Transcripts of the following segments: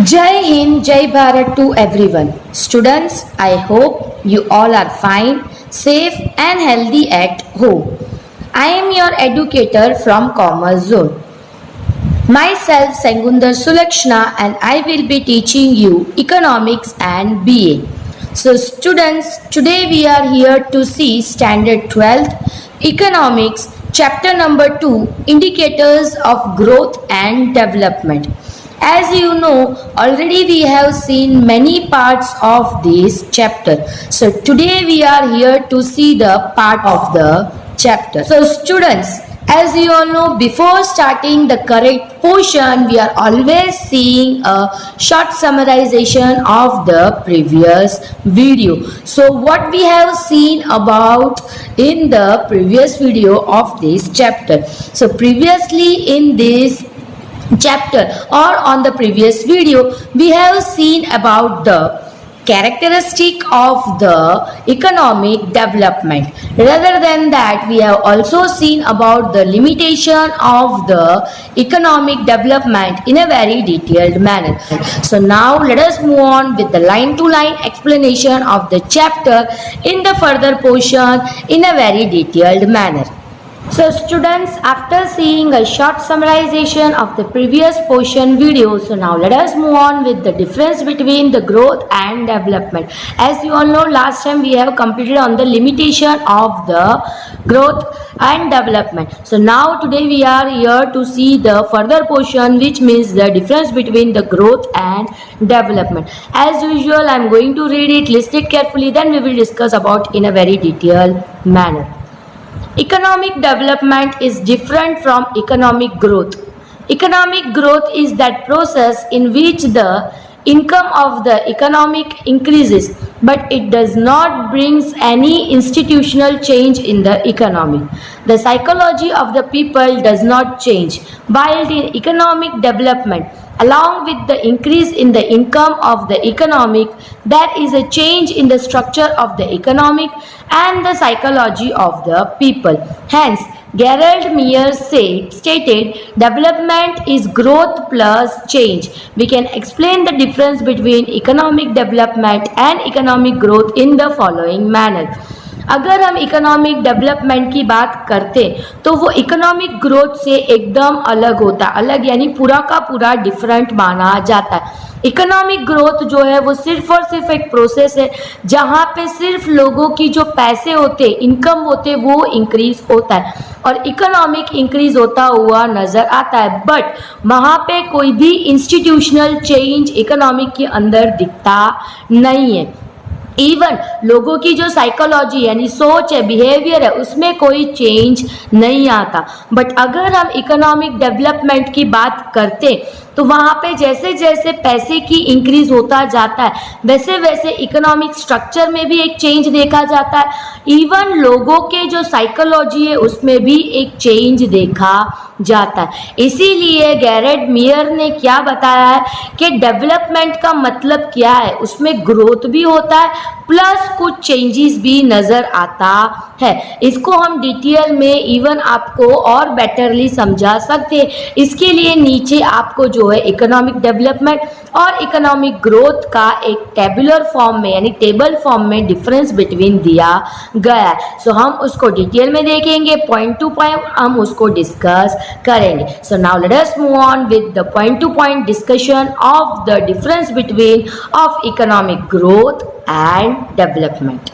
Jai Hind, Jai Bharat to everyone. Students, I hope you all are fine, safe and healthy at home. I am your educator from Commerce Zone. Myself Sengundar Sulakshna and I will be teaching you economics and BA. So students, today we are here to see standard 12th economics chapter number 2 indicators of growth and development. As you know, already we have seen many parts of this chapter. So today we are here to see the part of the chapter. So students, as you all know, before starting the correct portion, we are always seeing a short summarization of the previous video. So what we have seen about in the previous video of this chapter. So previously in this chapter or on the previous video, we have seen about the characteristic of the economic development. Rather than that, we have also seen about the limitation of the economic development in a very detailed manner. So now let us move on with the line to line explanation of the chapter in the further portion in a very detailed manner. So students, after seeing a short summarization of the previous portion video, so now let us move on with the difference between the growth and development. As you all know, last time we have completed on the limitation of the growth and development. So now today we are here to see the further portion, which means the difference between the growth and development. As usual, I am going to read it, listen it carefully, then we will discuss about in a very detailed manner. Economic development is different from economic growth. Economic growth is that process in which the income of the economic increases, but it does not bring any institutional change in the economy. The psychology of the people does not change, while in economic development, along with the increase in the income of the economic, there is a change in the structure of the economic and the psychology of the people. Hence, Gerald Meyer stated, development is growth plus change. We can explain the difference between economic development and economic growth in the following manner. अगर हम economic development की बात करते तो वो economic growth से एकदम अलग होता है, अलग यानी पूरा का पूरा डिफरेंट माना जाता है। इकोनॉमिक ग्रोथ जो है वो सिर्फ और सिर्फ एक प्रोसेस है जहाँ पे सिर्फ लोगों की जो पैसे होते, इनकम होते, वो इंक्रीज होता है और इकोनॉमिक इंक्रीज होता हुआ नजर आता है, बट वहाँ पे कोई भी इंस्टीट्यूशनल चेंज इकोनॉमिक के अंदर दिखता नहीं है। इवन लोगों की जो साइकोलॉजी यानी सोच है, बिहेवियर है, उसमें कोई चेंज नहीं आता। बट अगर हम इकोनॉमिक डेवलपमेंट की बात करते तो वहाँ पे जैसे जैसे पैसे की इंक्रीज होता जाता है वैसे वैसे इकोनॉमिक स्ट्रक्चर में भी एक चेंज देखा जाता है। इवन लोगों के जो साइकोलॉजी है उसमें भी एक चेंज देखा जाता है। इसीलिए गैरेड मियर ने क्या बताया है कि डेवलपमेंट का मतलब क्या है, उसमें ग्रोथ भी होता है प्लस कुछ चेंजेस भी नजर आता है। इसको हम डिटेल में इवन आपको और बेटरली समझा सकते हैं। इसके लिए नीचे आपको जो है इकोनॉमिक डेवलपमेंट और इकोनॉमिक ग्रोथ का एक टेबुलर फॉर्म में यानी टेबल फॉर्म में डिफरेंस बिटवीन दिया गया है। सो हम उसको डिटेल में देखेंगे, पॉइंट टू पॉइंट हम उसको डिस्कस करेंगे। सो now let us move on with the point two point discussion of the difference between of economic growth and development.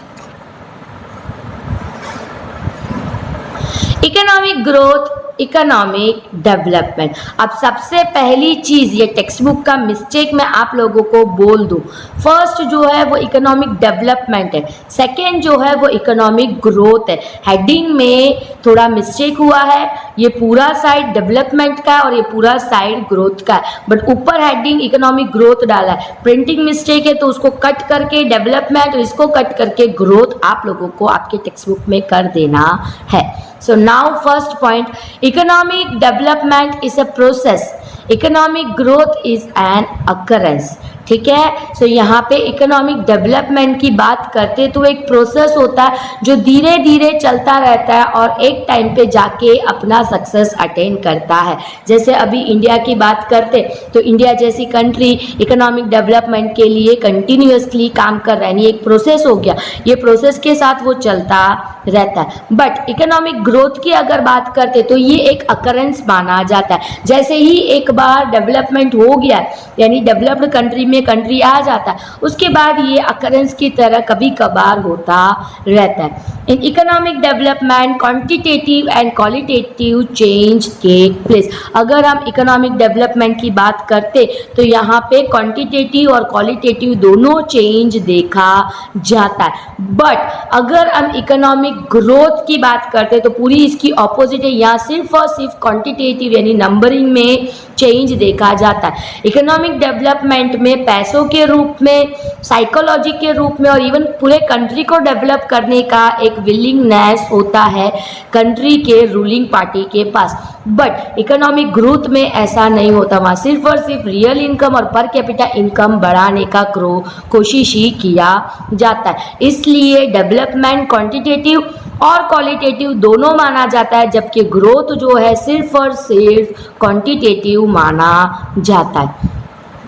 Economic growth, economic development. अब सबसे पहली चीज, ये टेक्स्ट बुक का मिस्टेक मैं आप लोगों को बोल दूं, फर्स्ट जो है वो इकोनॉमिक डेवलपमेंट है, सेकंड जो है वो इकोनॉमिक ग्रोथ है। हेडिंग में थोड़ा मिस्टेक हुआ है, ये पूरा साइड डेवलपमेंट का है और ये पूरा साइड ग्रोथ का है, बट ऊपर हेडिंग इकोनॉमिक ग्रोथ डाला है। प्रिंटिंग मिस्टेक है तो उसको कट करके डेवलपमेंट और इसको कट करके ग्रोथ आप लोगों को आपके टेक्स्ट बुक में कर देना है। So now first point, economic development is a process, economic growth is an occurrence। ठीक है। सो यहाँ पे इकोनॉमिक डेवलपमेंट की बात करते तो एक प्रोसेस होता है जो धीरे धीरे चलता रहता है और एक टाइम पे जाके अपना सक्सेस अटेन करता है। जैसे अभी इंडिया की बात करते तो इंडिया जैसी कंट्री इकोनॉमिक डेवलपमेंट के लिए कंटिन्यूअसली काम कर रहा है, यानी एक प्रोसेस हो गया, ये प्रोसेस के साथ वो चलता रहता है। बट इकोनॉमिक ग्रोथ की अगर बात करते तो ये एक अकरेंस माना जाता है। जैसे ही एक बार डेवलपमेंट हो गया यानी डेवलप्ड कंट्री में कंट्री आ जाता है, उसके बाद ये अकरेंस की तरह कभी कभार होता रहता है। In economic development quantitative and qualitative change take place. अगर हम इकोनॉमिक डेवलपमेंट की बात करते तो यहाँ पे क्वांटिटेटिव और क्वालिटेटिव दोनों चेंज देखा जाता है। बट अगर हम इकोनॉमिक ग्रोथ की बात करते तो पूरी इसकी ऑपोजिट है, यहाँ सिर्फ और सिर्फ क्वांटिटेटिव यानी नंबरिंग में चेंज देखा जाता है। इकोनॉमिक डेवलपमेंट में पैसों के रूप में, साइकोलॉजी के रूप में और इवन पूरे कंट्री को डेवलप करने का एक विलिंगनेस होता है कंट्री के रूलिंग पार्टी के पास। बट इकोनॉमिक ग्रोथ में ऐसा नहीं होता, वहाँ सिर्फ और सिर्फ रियल इनकम और पर कैपिटा इनकम बढ़ाने का कोशिश ही किया जाता है। इसलिए डेवलपमेंट क्वांटिटेटिव और क्वालिटेटिव दोनों माना जाता है, जबकि ग्रोथ जो है सिर्फ और सिर्फ क्वांटिटेटिव माना जाता है।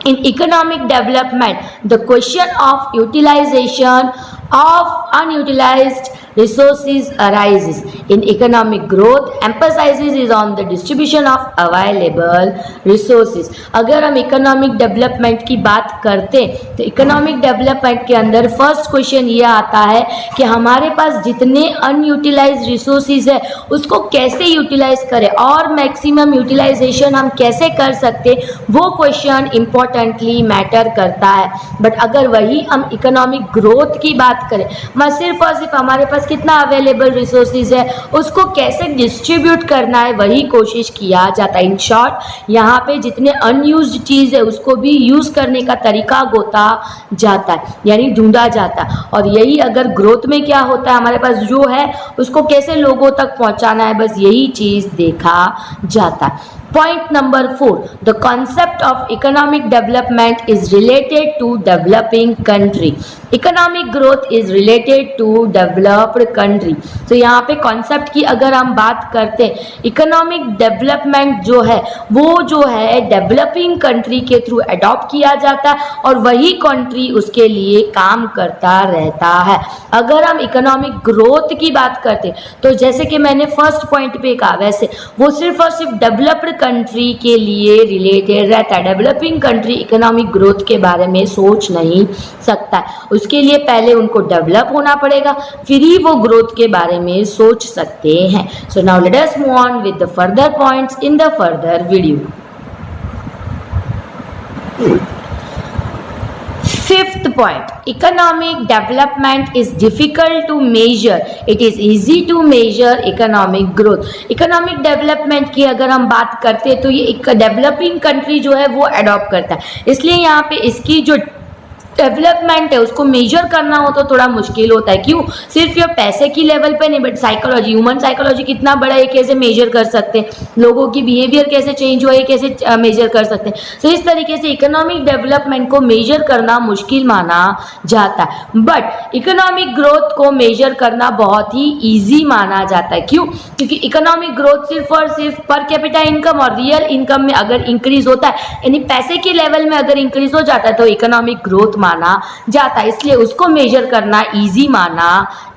In economic development, the question of utilization of unutilized resources arises. In economic growth, emphasizes is on the distribution of available resources. अगर हम economic development की बात करते तो economic development के अंदर फर्स्ट क्वेश्चन ये आता है कि हमारे पास जितने अनयूटिलाइज्ड रिसोर्सेज है उसको कैसे यूटिलाइज करें और मैक्सिमम यूटिलाइजेशन हम कैसे कर सकते, वो क्वेश्चन इंपॉर्टेंटली मैटर करता है। बट अगर वही हम इकोनॉमिक ग्रोथ की बात करें, वह सिर्फ और सिर्फ हमारे पास कितना अवेलेबल रिसोर्सेज है उसको कैसे डिस्ट्रीब्यूट करना है वही कोशिश किया जाता है। इन शॉर्ट यहाँ पे जितने अनयूज्ड चीज़ है उसको भी यूज़ करने का तरीका गोता जाता है यानी ढूंढा जाता है। और यही अगर ग्रोथ में क्या होता है, हमारे पास जो है उसको कैसे लोगों तक पहुंचाना है, बस यही चीज़ देखा जाता है। Point number 4, the concept of economic development is related to developing country. Economic growth is related to developed country. तो यहाँ पे concept की अगर हम बात करते हैं, economic development जो है वो जो है developing country के थ्रू adopt किया जाता है और वही country उसके लिए काम करता रहता है। अगर हम economic growth की बात करते हैं तो जैसे कि मैंने फर्स्ट पॉइंट पे कहा, वैसे वो सिर्फ और सिर्फ डेवलप्ड कंट्री के लिए रिलेटेड रहता है। डेवलपिंग कंट्री इकोनॉमिक ग्रोथ के बारे में सोच नहीं सकता, उसके लिए पहले उनको डेवलप होना पड़ेगा, फिर ही वो ग्रोथ के बारे में सोच सकते हैं। सो now let us move on with the further points in the further video. Fifth point, economic development is difficult to measure. It is easy to measure economic growth. Economic development की अगर हम बात करते हैं तो ये एक डेवलपिंग कंट्री जो है वो अडॉप्ट करता है, इसलिए यहाँ पे इसकी जो डेवलपमेंट है उसको मेजर करना हो तो थोड़ा मुश्किल होता है। क्यों? सिर्फ ये पैसे की लेवल पे नहीं, बट साइकोलॉजी, ह्यूमन साइकोलॉजी कितना बड़ा है कैसे मेजर कर सकते हैं, लोगों की बिहेवियर कैसे चेंज हुआ है कैसे मेजर कर सकते हैं। तो इस तरीके से इकोनॉमिक डेवलपमेंट को मेजर करना मुश्किल माना जाता है, बट इकोनॉमिक ग्रोथ को मेजर करना बहुत ही ईजी माना जाता है। क्यों? क्योंकि इकोनॉमिक ग्रोथ सिर्फ और सिर्फ पर कैपिटा इनकम और रियल इनकम में अगर इंक्रीज होता है, यानी पैसे के लेवल में अगर इंक्रीज हो जाता है तो इकोनॉमिक ग्रोथ माना जाता है, इसलिए उसको मेजर करना इजी माना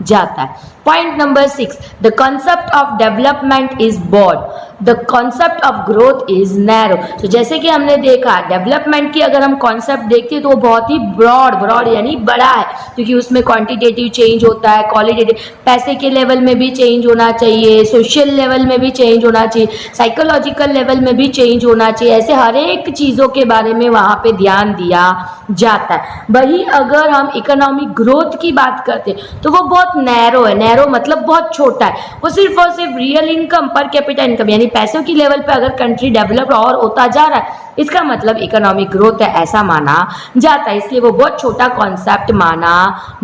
जाता है। Point number 6, the concept of development is broad, the concept of growth is narrow. तो जैसे कि हमने देखा डेवलपमेंट की अगर हम कॉन्सेप्ट देखते हैं तो वो बहुत ही ब्रॉड यानी बड़ा है, क्योंकि उसमें क्वांटिटेटिव चेंज होता है, क्वालिटेटिव, पैसे के लेवल में भी चेंज होना चाहिए, सोशल लेवल में भी चेंज होना चाहिए, साइकोलॉजिकल लेवल में भी चेंज होना चाहिए, ऐसे हर एक चीज़ों के बारे में वहाँ पे ध्यान दिया जाता है। वही अगर हम इकोनॉमिक ग्रोथ की बात करते हैं तो वो बहुत नैरो है, नैरो मतलब बहुत छोटा है, वो सिर्फ और सिर्फ real income per capita income यानी पैसों की लेवल पे अगर कंट्री डेवलप और होता जा रहा है इसका मतलब इकोनॉमिक ग्रोथ है ऐसा माना जाता है, इसलिए वो बहुत छोटा कॉन्सेप्ट माना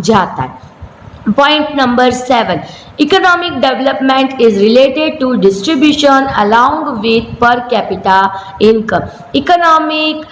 जाता है। Point number 7. Economic development is related to distribution along with per capita income. Economic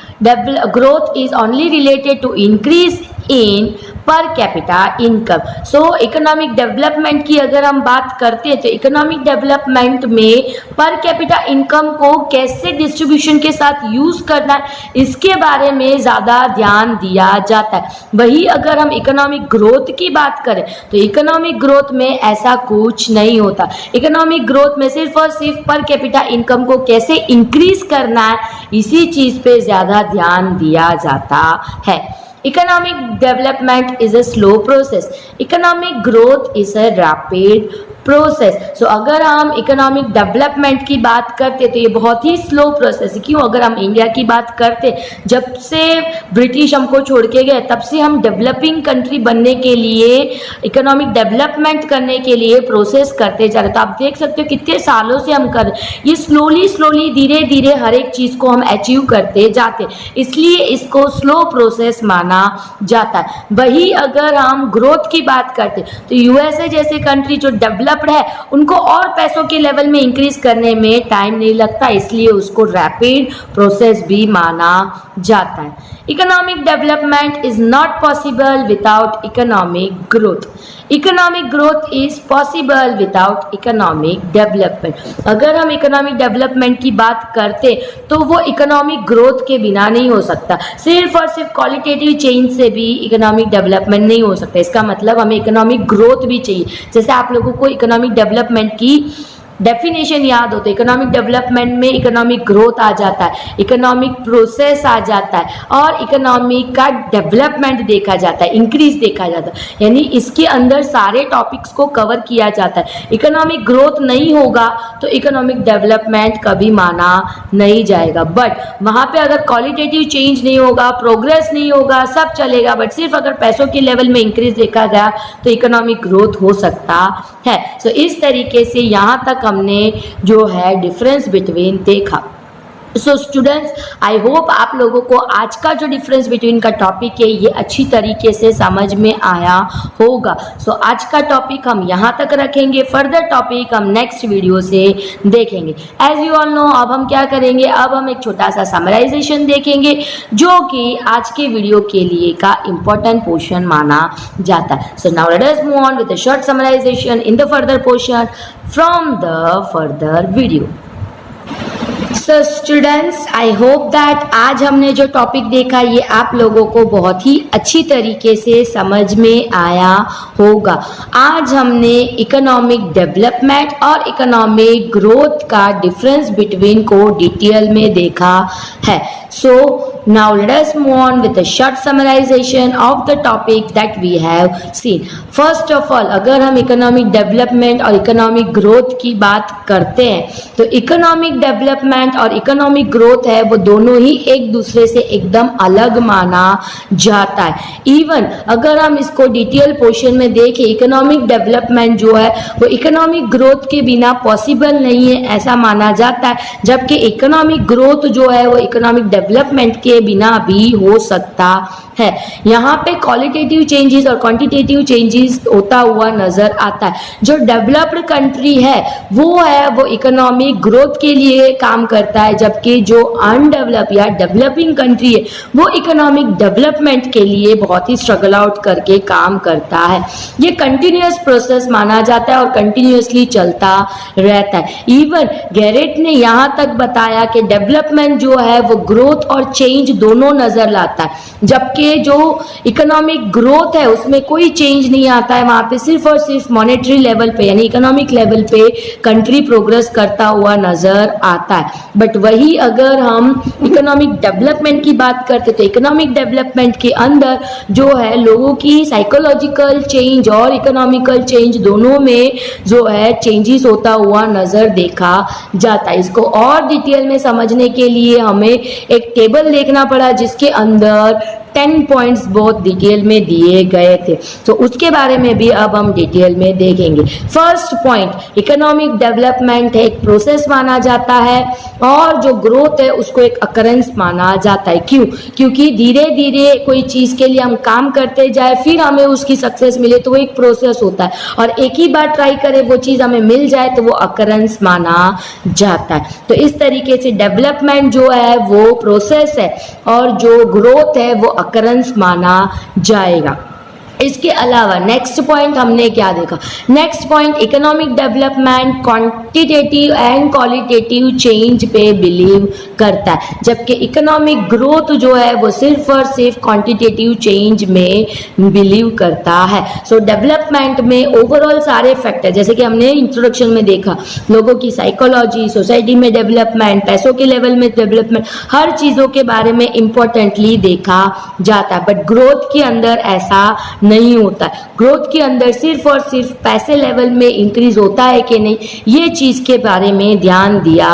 growth is only related to increase in per capita income. So economic development की अगर हम बात करते हैं तो इकोनॉमिक डेवलपमेंट में पर कैपिटा इनकम को कैसे डिस्ट्रीब्यूशन के साथ यूज करना है इसके बारे में ज़्यादा ध्यान दिया जाता है. वही अगर हम इकोनॉमिक ग्रोथ की बात करें तो इकोनॉमिक ग्रोथ में ऐसा कुछ नहीं होता. इकोनॉमिक ग्रोथ में सिर्फ और सिर्फ पर कैपिटा इनकम को कैसे इंक्रीज करना है इसी चीज़ पे ज़्यादा ध्यान दिया जाता है. Economic development is a slow process. Economic growth is a rapid process. So अगर हम इकोनॉमिक डेवलपमेंट की बात करते तो ये बहुत ही स्लो प्रोसेस है. क्यों? अगर हम इंडिया की बात करते जब से ब्रिटिश हमको छोड़ के गए तब से हम डेवलपिंग कंट्री बनने के लिए इकोनॉमिक डेवलपमेंट करने के लिए प्रोसेस करते जा रहे. तो आप देख सकते हो कितने सालों से हम कर ये स्लोली धीरे धीरे हर एक चीज़ को हम अचीव करते जाते, इसलिए इसको स्लो प्रोसेस माना जाता है. वही अगर हम ग्रोथ की बात करते तो यूएसए जैसे कंट्री जो डेवलप्ड है उनको और पैसों के लेवल में इंक्रीज करने में टाइम नहीं लगता, इसलिए उसको रैपिड प्रोसेस भी माना जाता है. Economic development is not possible without economic growth. Economic growth is possible without economic development. अगर हम इकोनॉमिक डेवलपमेंट की बात करते तो वो इकोनॉमिक ग्रोथ के बिना नहीं हो सकता. सिर्फ और सिर्फ क्वालिटेटिव चेंज से भी इकोनॉमिक डेवलपमेंट नहीं हो सकता. इसका मतलब हमें इकोनॉमिक ग्रोथ भी चाहिए. जैसे आप लोगों को इकोनॉमिक डेवलपमेंट की डेफिनेशन याद हो तो इकोनॉमिक डेवलपमेंट में इकोनॉमिक ग्रोथ आ जाता है, इकोनॉमिक प्रोसेस आ जाता है और इकोनॉमिक का डेवलपमेंट देखा जाता है, इंक्रीज देखा जाता है. यानी इसके अंदर सारे टॉपिक्स को कवर किया जाता है. इकोनॉमिक ग्रोथ नहीं होगा तो इकोनॉमिक डेवलपमेंट कभी माना नहीं जाएगा. बट वहाँ पे अगर क्वालिटेटिव चेंज नहीं होगा, प्रोग्रेस नहीं होगा, सब चलेगा, बट सिर्फ अगर पैसों के लेवल में इंक्रीज देखा गया तो इकोनॉमिक ग्रोथ हो सकता है. सो इस तरीके से यहाँ तक हमने जो है डिफरेंस बिटवीन देखा. सो स्टूडेंट्स, आई होप आप लोगों को आज का जो डिफरेंस बिटवीन का टॉपिक है ये अच्छी तरीके से समझ में आया होगा. सो आज का टॉपिक हम यहाँ तक रखेंगे. फर्दर टॉपिक हम नेक्स्ट वीडियो से देखेंगे. एज यू ऑल नो अब हम क्या करेंगे, अब हम एक छोटा सा समराइजेशन देखेंगे जो कि आज के वीडियो के लिए का इम्पोर्टेंट पोर्शन माना जाता है. So now let us move on with the short summarisation in the further portion from the further video. So students, I hope that आज हमने जो टॉपिक देखा ये आप लोगों को बहुत ही अच्छी तरीके से समझ में आया होगा. आज हमने इकोनॉमिक डेवलपमेंट और इकोनॉमिक ग्रोथ का डिफरेंस बिटवीन को डिटेल में देखा है. So now let us move on with a short summarization of the topic that we have seen. First of all, अगर हम इकोनॉमिक डेवलपमेंट और इकोनॉमिक ग्रोथ की बात करते हैं तो इकोनॉमिक डेवलपमेंट और इकोनॉमिक ग्रोथ है वो दोनों ही एक दूसरे से एकदम अलग माना जाता है. इवन अगर हम इसको डिटेल पोर्शन में देखें, इकोनॉमिक डेवलपमेंट जो है वो इकोनॉमिक ग्रोथ के बिना पॉसिबल नहीं है ऐसा माना जाता है, जबकि इकोनॉमिक ग्रोथ जो है वो इकोनॉमिक डेवलपमेंट के बिना भी हो सकता है. यहाँ पे क्वालिटेटिव चेंजेस और क्वांटिटेटिव चेंजेस होता हुआ नजर आता है. जो डेवलप्ड कंट्री है वो इकोनॉमिक ग्रोथ के लिए काम करता है, जबकि जो अनडेवलप या डेवलपिंग कंट्री है वो इकोनॉमिक डेवलपमेंट के लिए बहुत ही स्ट्रगल आउट करके काम करता है. ये कंटिन्यूअस प्रोसेस माना जाता है और कंटिन्यूअसली चलता रहता है. इवन गैरेट ने यहाँ तक बताया कि डेवलपमेंट जो है वो ग्रोथ और चेंज दोनों नजर लाता है, जबकि जो इकोनॉमिक ग्रोथ है उसमें कोई चेंज नहीं आता है. वहां पे सिर्फ और सिर्फ मॉनेटरी लेवल पे यानी इकोनॉमिक लेवल पे कंट्री प्रोग्रेस करता हुआ नजर आता है. बट वही अगर हम इकोनॉमिक डेवलपमेंट की बात करते तो इकोनॉमिक डेवलपमेंट के अंदर जो है लोगों की साइकोलॉजिकल चेंज और इकोनॉमिकल चेंज दोनों में जो है चेंजेस होता हुआ नजर देखा जाता है. इसको और डिटेल में समझने के लिए हमें एक टेबल देखना पड़ा जिसके अंदर 10 पॉइंट्स बहुत डिटेल में दिए गए थे, तो उसके बारे में भी अब हम डिटेल में देखेंगे। फर्स्ट पॉइंट, इकोनॉमिक डेवलपमेंट एक प्रोसेस माना जाता है और जो ग्रोथ है उसको एक अकरेंस माना जाता है। क्यों? क्योंकि धीरे धीरे कोई चीज के लिए हम काम करते जाए फिर हमें उसकी सक्सेस मिले तो वो एक प्रोसेस होता है, और एक ही बार ट्राई करें वो चीज हमें मिल जाए तो वो अकरेंस माना जाता है। तो इस तरीके से डेवलपमेंट जो है वो प्रोसेस है और जो ग्रोथ है वो अकरेंस माना जाएगा। इसके अलावा नेक्स्ट पॉइंट हमने क्या देखा? Next point, economic development quantitative and qualitative change पे बिलीव करता है, जबकि इकोनॉमिक ग्रोथ जो है वो सिर्फ और सिर्फ क्वांटिटेटिव चेंज में बिलीव करता है। सो डेवलपमेंट में ओवरऑल सारे फैक्टर, जैसे कि हमने इंट्रोडक्शन में देखा, लोगों की साइकोलॉजी, सोसाइटी में डेवलपमेंट, पैसों के लेवल में डेवलपमेंट, हर चीजों के बारे में इंपॉर्टेंटली देखा जाता है। बट ग्रोथ के अंदर ऐसा नहीं होता है। ग्रोथ के अंदर सिर्फ और सिर्फ पैसे लेवल में इंक्रीज होता है कि नहीं, ये चीज के बारे में ध्यान दिया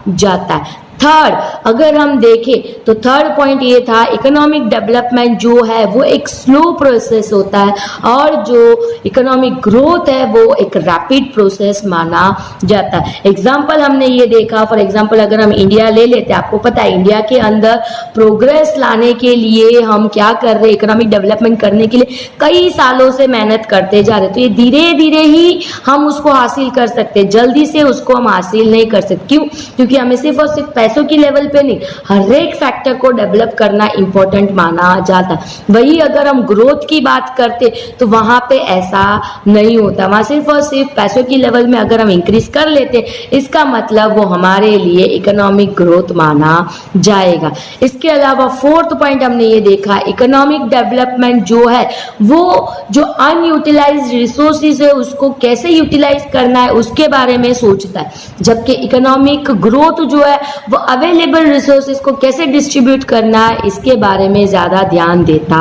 जाता है। थर्ड, अगर हम देखें तो थर्ड पॉइंट ये था, इकोनॉमिक डेवलपमेंट जो है वो एक स्लो प्रोसेस होता है और जो इकोनॉमिक ग्रोथ है वो एक रैपिड प्रोसेस माना जाता है। एग्जाम्पल हमने ये देखा, फॉर एग्जाम्पल अगर हम इंडिया ले लेते हैं, आपको पता है इंडिया के अंदर प्रोग्रेस लाने के लिए हम क्या कर रहे हैं, इकोनॉमिक डेवलपमेंट करने के लिए कई सालों से मेहनत करते जा रहे हैं। तो ये धीरे धीरे ही हम उसको हासिल कर सकते हैं, जल्दी से उसको हम हासिल नहीं कर सकते। क्यों? क्योंकि हमें सिर्फ और सिर्फ पैसों की लेवल पे नहीं, हर एक फैक्टर को डेवलप करना इंपॉर्टेंट माना जाता है। वही अगर हम ग्रोथ की बात करते तो वहां पे ऐसा नहीं होता, वहां सिर्फ और सिर्फ पैसों की लेवल में अगर हम इंक्रीज कर लेते इसका मतलब वो हमारे लिए इकोनॉमिक ग्रोथ माना जाएगा। इसके अलावा फोर्थ पॉइंट हमने ये देखा, इकोनॉमिक डेवलपमेंट जो है वो जो अनयूटिलाइज्ड रिसोर्सेज है उसको कैसे यूटिलाइज करना है उसके बारे में सोचता है, जबकि इकोनॉमिक ग्रोथ जो है वो अवेलेबल रिसोर्सेज को कैसे डिस्ट्रीब्यूट करना है इसके बारे में ज्यादा ध्यान देता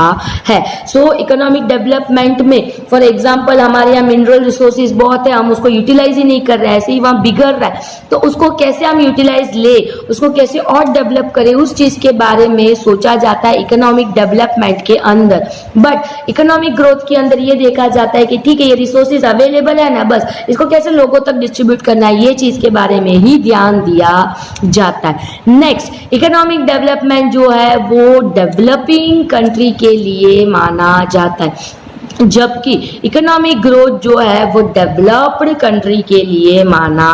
है। सो इकोनॉमिक डेवलपमेंट में फॉर एग्जांपल हमारे यहाँ मिनरल रिसोर्सेज बहुत है, हम उसको यूटिलाइज ही नहीं कर रहे हैं, ऐसे ही वहां बिगड़ रहा है, तो उसको कैसे हम यूटिलाइज ले, उसको कैसे और डेवलप करें, उस चीज के बारे में सोचा जाता है इकोनॉमिक डेवलपमेंट के अंदर। बट इकोनॉमिक ग्रोथ के अंदर ये देखा जाता है कि ठीक है ये रिसोर्सेज अवेलेबल है ना, बस इसको कैसे लोगों तक डिस्ट्रीब्यूट करना है, ये चीज के बारे में ही ध्यान दिया जाता है। नेक्स्ट, इकोनॉमिक डेवलपमेंट जो है वो डेवलपिंग कंट्री के लिए माना जाता है, जबकि इकोनॉमिक ग्रोथ जो है वो डेवलप्ड कंट्री के लिए माना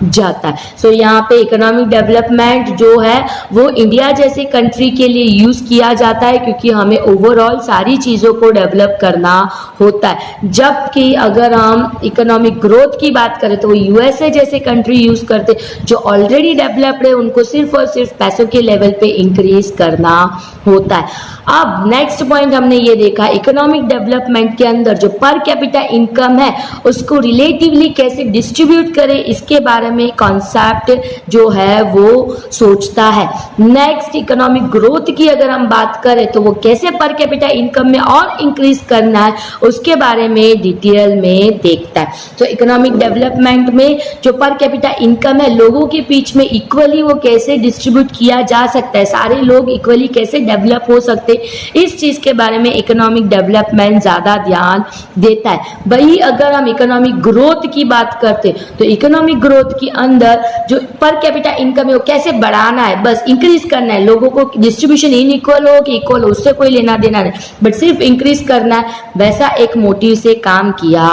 जाता है। सो यहाँ पे इकोनॉमिक डेवलपमेंट जो है वो इंडिया जैसे कंट्री के लिए यूज किया जाता है क्योंकि हमें ओवरऑल सारी चीजों को डेवलप करना होता है, जबकि अगर हम इकोनॉमिक ग्रोथ की बात करें तो वो यूएसए जैसे कंट्री यूज करते जो ऑलरेडी डेवलप्ड है, उनको सिर्फ और सिर्फ पैसों के लेवल पे इंक्रीज करना होता है। अब नेक्स्ट पॉइंट हमने ये देखा, इकोनॉमिक डेवलपमेंट के अंदर जो पर कैपिटा इनकम है उसको रिलेटिवली कैसे डिस्ट्रीब्यूट करें इसके बारे में कॉन्सेप्ट जो है वो सोचता है। नेक्स्ट, इकोनॉमिक ग्रोथ की अगर हम बात करें तो वो कैसे पर कैपिटा इनकम में और इंक्रीज करना है उसके बारे में डिटेल में देखता है। तो इकोनॉमिक डेवलपमेंट में जो पर कैपिटा इनकम है लोगों के बीच में इक्वली वो कैसे डिस्ट्रीब्यूट किया जा सकता है, सारे लोग इक्वली कैसे डेवलप हो सकते, इस चीज के बारे में इकोनॉमिक डेवलपमेंट ज्यादा ध्यान देता है। वही अगर हम इकोनॉमिक ग्रोथ की बात करते तो इकोनॉमिक ग्रोथ के अंदर जो पर कैपिटा इनकम है वो कैसे बढ़ाना है, बस इंक्रीज करना है, लोगों को डिस्ट्रीब्यूशन इनइक्वल हो कि इक्वल हो उससे कोई लेना देना नहीं, बट सिर्फ इंक्रीज करना है, वैसा एक मोटिव से काम किया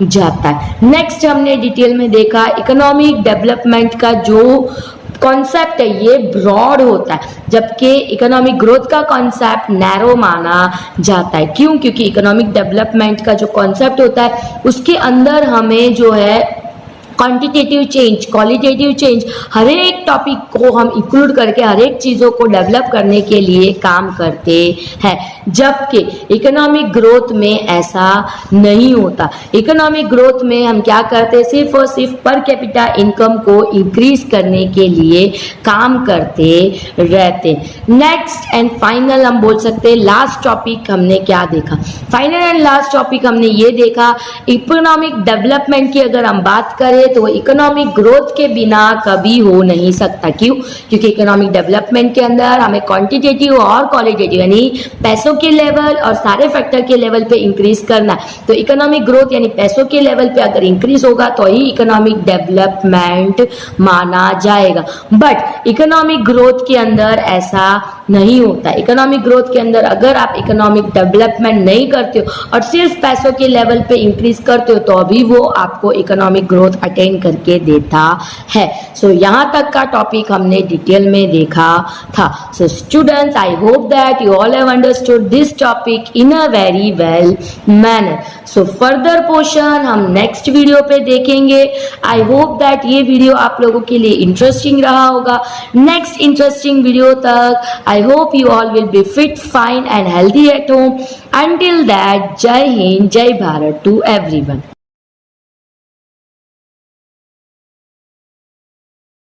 जाता है। नेक्स्ट हमने डिटेल में देखा, इकोनॉमिक डेवलपमेंट का जो कॉन्सेप्ट है ये ब्रॉड होता है, जबकि इकोनॉमिक ग्रोथ का कॉन्सेप्ट नैरो माना जाता है। क्यों? क्योंकि इकोनॉमिक डेवलपमेंट का जो कॉन्सेप्ट होता है उसके अंदर हमें जो है क्वांटिटेटिव चेंज, क्वालिटेटिव चेंज, हर एक टॉपिक को हम इंक्लूड करके हर एक चीजों को डेवलप करने के लिए काम करते हैं, जबकि इकोनॉमिक ग्रोथ में ऐसा नहीं होता। इकोनॉमिक ग्रोथ में हम क्या करते हैं, सिर्फ और सिर्फ पर कैपिटा इनकम को इंक्रीज करने के लिए काम करते रहते। नेक्स्ट एंड फाइनल हम बोल सकते हैं लास्ट टॉपिक हमने क्या देखा, फाइनल एंड लास्ट टॉपिक हमने ये देखा, इकोनॉमिक डेवलपमेंट की अगर हम बात करें करें तो इकोनॉमिक ग्रोथ के बिना कभी हो नहीं सकता। क्यों? क्योंकि इकोनॉमिक डेवलपमेंट के अंदर हमें क्वांटिटेटिव और क्वालिटेटिव यानी पैसों के लेवल और सारे फैक्टर के लेवल पे इंक्रीज करना है। तो इकोनॉमिक ग्रोथ यानी पैसों के लेवल पे अगर इंक्रीज होगा तो ही इकोनॉमिक डेवलपमेंट माना जाएगा। बट इकोनॉमिक ग्रोथ के अंदर ऐसा नहीं होता। इकोनॉमिक ग्रोथ के अंदर अगर आप इकोनॉमिक डेवलपमेंट नहीं करते हो और सिर्फ पैसों के लेवल पे इंक्रीज करते हो तो अभी वो आपको इकोनॉमिक ग्रोथ अटेन करके देता है। सो यहाँ तक का टॉपिक हमने डिटेल में देखा था। सो students, I hope that you all have understood this topic in a very well manner. So further portion हम नेक्स्ट वीडियो पे देखेंगे। आई होप दैट ये वीडियो आप लोगों के लिए इंटरेस्टिंग रहा होगा। नेक्स्ट इंटरेस्टिंग वीडियो तक I hope you all will be fit, fine and healthy at home. Until that, Jai Hind, Jai Bharat to everyone.